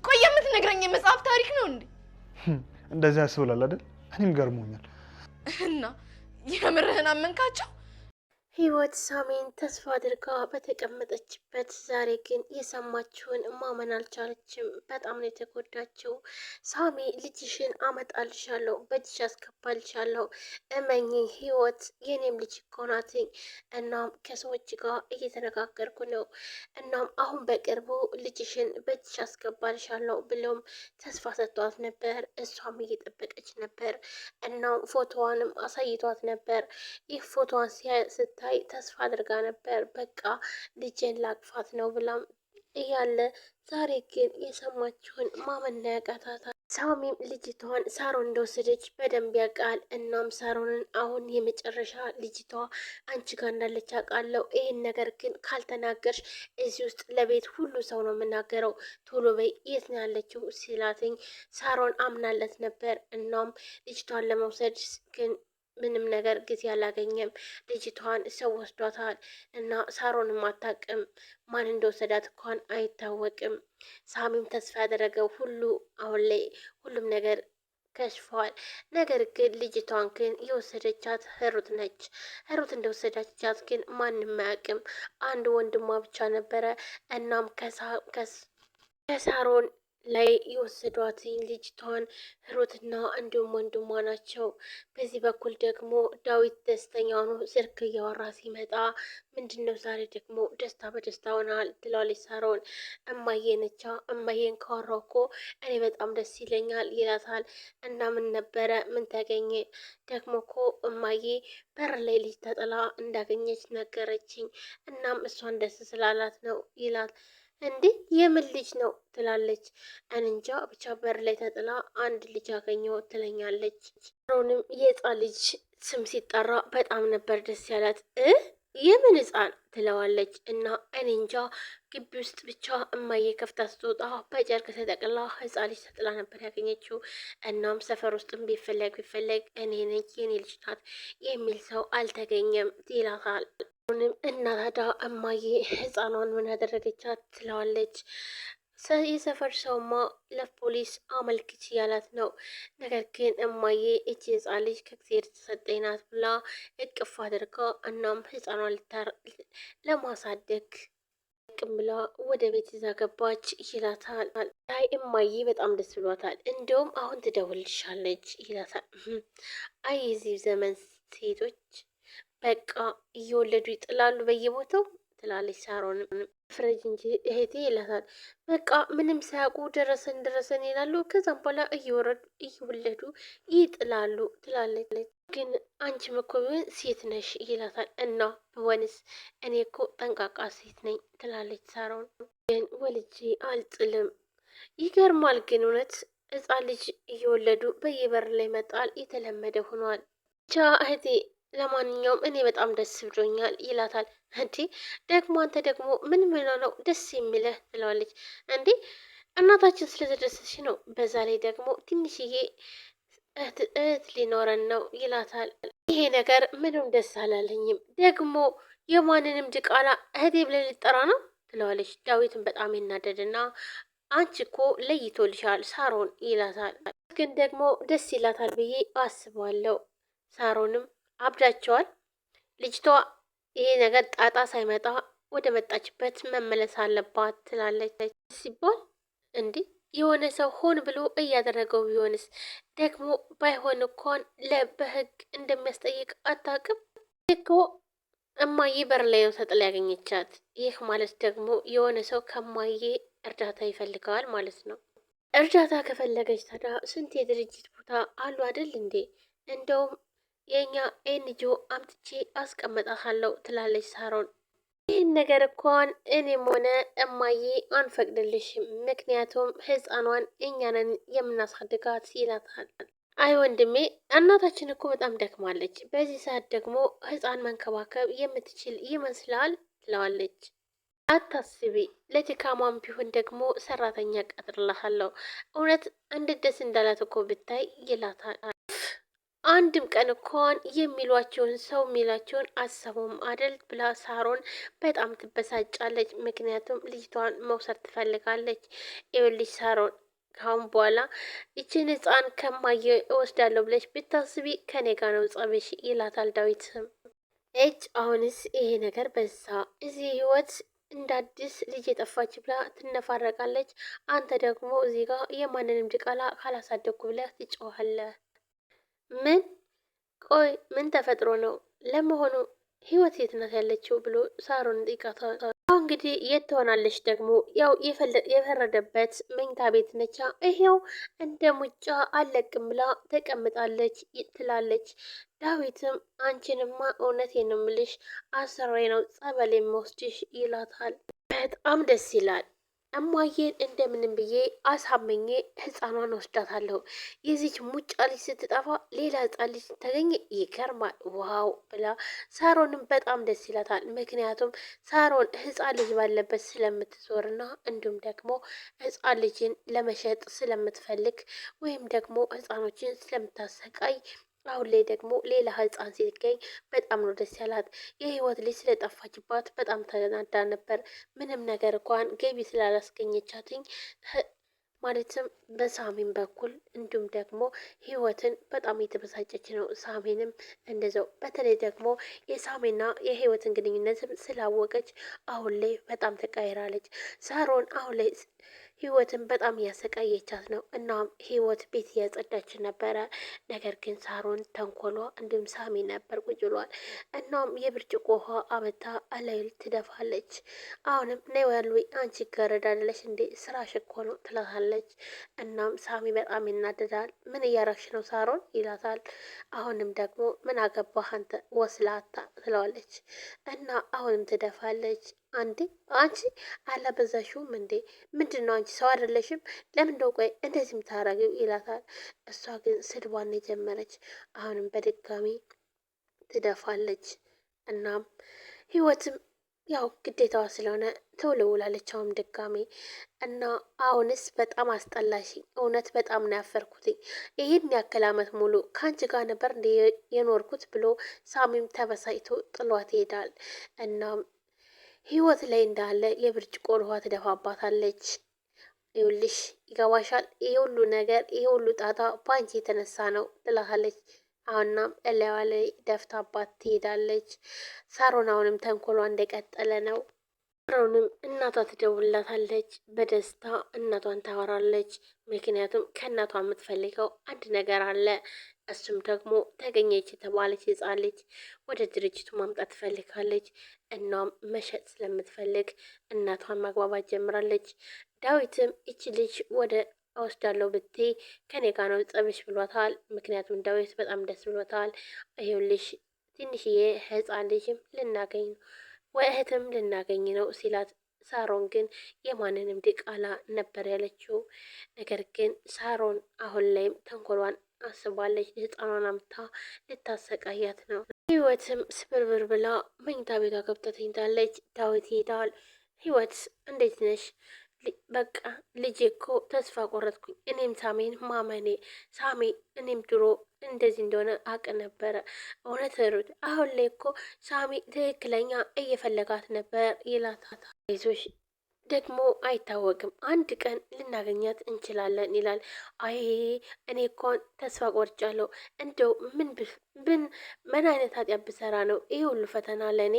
ቆይ የምትነግረኝ የመጽሐፍ ታሪክ ነው እንዴ? እንደዚህ ያስብላል አይደል? እኔም ገርሞኛል። እና የምርህን አመንካቸው? ህይወት ሳሚን ተስፋ አድርጋ በተቀመጠችበት ዛሬ ግን የሰማችውን ማመን አልቻለችም። በጣም ነው የተጎዳችው። ሳሚ ልጅሽን አመጣልሻለሁ፣ በእጅሽ አስገባልሻለሁ፣ እመኝ ህይወት የኔም ልጅ እኮ ናት። እናም ከሰዎች ጋር እየተነጋገርኩ ነው። እናም አሁን በቅርቡ ልጅሽን በእጅሽ አስገባልሻለሁ ብሎም ተስፋ ሰጥቷት ነበር። እሷም እየጠበቀች ነበር። እናም ፎቶዋንም አሳይቷት ነበር። ይህ ፎቶዋን ስታይ ተስፋ አድርጋ ነበር። በቃ ልጄን ላቅፋት ነው ብላም እያለ ዛሬ ግን የሰማችውን ማመን ያቃታታል። ሳሚም ልጅቷን ሳሮን እንደወሰደች በደንብ ያውቃል። እናም ሳሮንን አሁን የመጨረሻ ልጅቷ አንቺ ጋር እንዳለች አውቃለሁ። ይህን ነገር ግን ካልተናገርሽ እዚህ ውስጥ ለቤት ሁሉ ሰው ነው የምናገረው። ቶሎ በይ፣ የት ነው ያለችው ሲላትኝ ሳሮን አምናለት ነበር። እናም ልጅቷን ለመውሰድ ግን ምንም ነገር ጊዜ አላገኘም። ልጅቷን ሰው ወስዷታል እና ሳሮንም አታውቅም። ማን እንደወሰዳት እንኳን አይታወቅም። ሳሚም ተስፋ ያደረገው ሁሉ አሁን ላይ ሁሉም ነገር ከሽፏል። ነገር ግን ልጅቷን ግን የወሰደቻት ህሩት ነች። ህሩት እንደወሰደቻት ግን ማንም አያውቅም። አንድ ወንድሟ ብቻ ነበረ። እናም ከሳሮን ላይ የወሰዷት ልጅቷን ህሩትና እንዲሁም ወንድሟ ናቸው። በዚህ በኩል ደግሞ ዳዊት ደስተኛ ሆኖ ስልክ እያወራ ሲመጣ ምንድነው ዛሬ ደግሞ ደስታ በደስታ ሆናል ትላለች ሳሮን። እማዬ ነቻ፣ እማዬን ካወራሁ እኮ እኔ በጣም ደስ ይለኛል ይላታል። እና ምን ነበረ? ምን ተገኘ? ደግሞ እኮ እማዬ በር ላይ ልጅ ተጥላ እንዳገኘች ነገረችኝ። እናም እሷን ደስ ስላላት ነው ይላል። እንዴ የምን ልጅ ነው ትላለች። እንጃ ብቻ በር ላይ ተጥላ አንድ ልጅ አገኘው ትለኛለች። ሳሮንም የህፃን ልጅ ስም ሲጠራ በጣም ነበር ደስ ያላት። የምን ህፃን ትለዋለች። እና እኔ እንጃ ግቢ ውስጥ ብቻ እማዬ ከፍታ ስትወጣ በጨርቅ ተጠቅላ ህፃን ልጅ ተጥላ ነበር ያገኘችው። እናም ሰፈር ውስጥም ቢፈለግ እኔ ነኝ የኔ ልጅ ናት የሚል ሰው አልተገኘም ይላታል። እና ታዲያ እማዬ ህፃኗን ምን ያደረገቻት ትለዋለች። የሰፈር ሰውማ ለፖሊስ አመልክች እያላት ነው። ነገር ግን እማዬ እቺ ህፃን ልጅ ከእግዚአብሔር የተሰጠኝ ናት ብላ እቅፍ አድርጋ እናም ህፃኗን ለማሳደግ ቅም ብላ ወደ ቤት ይዛ ገባች ይላታል። አይ እማዬ በጣም ደስ ብሏታል፣ እንዲሁም አሁን ትደውልልሻለች ይላታል። አይ የዚህ ዘመን ሴቶች በቃ እየወለዱ ይጥላሉ በየቦታው ትላለች ሳሮን። ፍረጅ እንጂ እህቴ ይላታል። በቃ ምንም ሳያውቁ ደረሰን ይላሉ። ከዛም በኋላ እየወለዱ ይጥላሉ ትላለች። ግን አንቺም እኮ ቢሆን ሴት ነሽ ይላታል። እና ብሆንስ እኔ እኮ ጠንቃቃ ሴት ነኝ ትላለች ሳሮን። ግን ወልጄ አልጥልም። ይገርማል ግን እውነት ህፃን ልጅ እየወለዱ በየበር ላይ መጣል የተለመደ ሆኗል። ብቻ እህቴ ለማንኛውም እኔ በጣም ደስ ብሎኛል ይላታል። እንዴ ደግሞ አንተ ደግሞ ምን ነው ደስ የሚልህ ትለዋለች። እንዴ እናታችን ስለተደሰች ነው፣ በዛ ላይ ደግሞ ትንሽዬ እህት ሊኖረን ነው ይላታል። ይሄ ነገር ምንም ደስ አላለኝም፣ ደግሞ የማንንም ድቃላ እህቴ ብለን ልጠራ ነው ትለዋለች። ዳዊትን በጣም ይናደድና አንቺ እኮ ለይቶልሻል ሳሮን ይላታል። ግን ደግሞ ደስ ይላታል ብዬ አስባለሁ። ሳሮንም አብዳቸዋል። ልጅቷ ይሄ ነገር ጣጣ ሳይመጣ ወደ መጣችበት መመለስ አለባት ትላለች ሲባል እንዲህ የሆነ ሰው ሆን ብሎ እያደረገው ቢሆንስ? ደግሞ ባይሆን እንኳን በህግ እንደሚያስጠይቅ አታውቅም እኮ። እማዬ በር ላይ ነው ተጥላ ያገኘቻት። ይህ ማለት ደግሞ የሆነ ሰው ከማዬ እርዳታ ይፈልገዋል ማለት ነው። እርዳታ ከፈለገች ታዲያ ስንት የድርጅት ቦታ አሉ አይደል እንዴ? እንደውም የኛ ኤንጂኦ አምጥቼ አስቀምጣታለሁ ትላለች ሳሮን። ይህን ነገር እንኳን እኔም ሆነ እማዬ አንፈቅድልሽም፣ ምክንያቱም ህፃኗን እኛንን የምናሳድጋት ይላታል። አይ ወንድሜ እናታችን እኮ በጣም ደክማለች፣ በዚህ ሰዓት ደግሞ ህፃን መንከባከብ የምትችል ይመስላል ትለዋለች። አታስቢ፣ ለድካሟም ቢሆን ደግሞ ሰራተኛ ቀጥርላታለሁ፣ እውነት እንዴት ደስ እንዳላት እኮ ብታይ ይላታል። አንድም ቀን እንኳን የሚሏቸውን ሰው የሚላቸውን አሰቡም አደል ብላ ሳሮን በጣም ትበሳጫለች። ምክንያቱም ልጅቷን መውሰድ ትፈልጋለች። ይኸውልሽ ሳሮን ካሁን በኋላ ይችን ህፃን ከማየ እወስዳለሁ ብለሽ ብታስቢ ከኔ ጋር ነው ጸብሽ ይላታል ዳዊትም። አሁንስ ይሄ ነገር በዛ እዚህ ህይወት እንደ አዲስ ልጅ የጠፋች ብላ ትነፋረቃለች። አንተ ደግሞ እዚህ ጋር የማንንም ድቃላ ካላሳደግኩ ብለህ ትጮኻለህ። ምን? ቆይ ምን ተፈጥሮ ነው ለመሆኑ? ህይወት የት ናት ያለችው ብሎ ሳሮን ጠይቃታል። አሁን እንግዲህ የት ትሆናለች ደግሞ? ያው የፈረደበት መኝታ ቤት ነቻ። ይሄው እንደ ሙጫ አለቅም ብላ ተቀምጣለች ትላለች። ዳዊትም አንቺንማ እውነቴን ነው የምልሽ አሰራዊ ነው ጸበል የምወስድሽ ይላታል። በጣም ደስ ይላል። እማዬን እንደምንም ብዬ አሳመኜ ህፃኗን ወስዳታለሁ። የዚች ሙጫ ልጅ ስትጠፋ ሌላ ህፃን ልጅ ተገኘ፣ ይገርማል። ዋው ብላ ሳሮንም በጣም ደስ ይላታል። ምክንያቱም ሳሮን ህፃን ልጅ ባለበት ስለምትዞርና እንዲሁም ደግሞ ህፃን ልጅን ለመሸጥ ስለምትፈልግ ወይም ደግሞ ህፃኖችን ስለምታሰቃይ አሁን ላይ ደግሞ ሌላ ህፃን ሲገኝ በጣም ነው ደስ ያላት። የህይወት ልጅ ስለጠፋችባት በጣም ተናዳ ነበር። ምንም ነገር እንኳን ገቢ ስላላስገኘቻትኝ ማለትም በሳሚን በኩል እንዲሁም ደግሞ ህይወትን በጣም የተበሳጨች ነው። ሳሚንም እንደዛው። በተለይ ደግሞ የሳሚና የህይወትን ግንኙነትም ስላወቀች አሁን ላይ በጣም ተቀይራለች። ሳሮን አሁን ላይ ህይወትን በጣም እያሰቃየቻት ነው። እናም ህይወት ቤት እያጸዳች ነበረ። ነገር ግን ሳሮን ተንኮሏ እንዲሁም ሳሚ ነበር ቁጭ ብሏል። እናም የብርጭቆ ውሃ አመታ አላይል ትደፋለች። አሁንም ነው ያሉ አንቺ ገረዳለሽ እንዴ ስራሽ እኮ ነው ትላታለች። እናም ሳሚ በጣም ይናደዳል። ምን እያረግሽ ነው ሳሮን ይላታል። አሁንም ደግሞ ምን አገባህ አንተ ወስላታ ትለዋለች። እና አሁንም ትደፋለች። አንዴ አንቺ አላበዛሽውም እንዴ? ምንድን ነው አንቺ ሰው አይደለሽም? ለምን እንደው ቆይ እንደዚህ የምታረጊው ይላታል። እሷ ግን ስድቧን የጀመረች አሁንም በድጋሚ ትደፋለች። እናም ህይወትም ያው ግዴታዋ ስለሆነ ትውልውላለች አሁንም ድጋሚ እና አሁንስ በጣም አስጠላሽ። እውነት በጣም ነው ያፈርኩትኝ። ይህን ያክል አመት ሙሉ ከአንቺ ጋር ነበር እንደ የኖርኩት ብሎ ሳሚም ተበሳጭቶ ጥሏት ይሄዳል። እናም ህይወት ላይ እንዳለ የብርጭቆ ውሃ ትደፋባታለች። ይኸውልሽ ይገባሻል፣ ይሄ ሁሉ ነገር ይሄ ሁሉ ጣጣ በአንቺ የተነሳ ነው ትላታለች። አሁናም እላይዋ ላይ ደፍታባት ትሄዳለች። ሳሮን አሁንም ተንኮሏ እንደቀጠለ ነው። ሳሮንም እናቷ ትደውላታለች። በደስታ እናቷን ታወራለች። ምክንያቱም ከእናቷ የምትፈልገው አንድ ነገር አለ። እሱም ደግሞ ተገኘች የተባለች ህፃን ልጅ ወደ ድርጅቱ ማምጣት ትፈልጋለች። እናም መሸጥ ስለምትፈልግ እናቷን ማግባባት ጀምራለች። ዳዊትም እቺ ልጅ ወደ እወስዳለሁ ብቴ ከኔ ጋ ነው ጸብሽ ብሏታል። ምክንያቱም ዳዊት በጣም ደስ ብሎታል። ይኸውልሽ ትንሽዬ ህፃን ልጅም ልናገኝ ነው ወእህትም ልናገኝ ነው ሲላት፣ ሳሮን ግን የማንንም ድቃላ ነበር ያለችው። ነገር ግን ሳሮን አሁን ላይም ተንኮሏን አስባለች። ህፃኗን አምታ ልታሰቃያት ነው። ህይወትም ስብርብር ብላ መኝታ ቤቷ ገብታ ተኝታለች። ዳዊት ይሄዳል። ህይወት እንዴት ነሽ? በቃ ልጄ እኮ ተስፋ ቆረጥኩኝ። እኔም ሳሜን ማመኔ ሳሜ እኔም ድሮ እንደዚህ እንደሆነ አቅ ነበረ። እውነት ሩት አሁን ላይ እኮ ሳሚ ትክክለኛ እየፈለጋት ነበር ይላታታ። ይዞሽ ደግሞ አይታወቅም አንድ ቀን ልናገኛት እንችላለን ይላል። አይ እኔ እኮን ተስፋ ቆርጫለሁ። እንደው ምን አይነት ኃጢአት ብሰራ ነው ይህ ሁሉ ፈተና ለእኔ?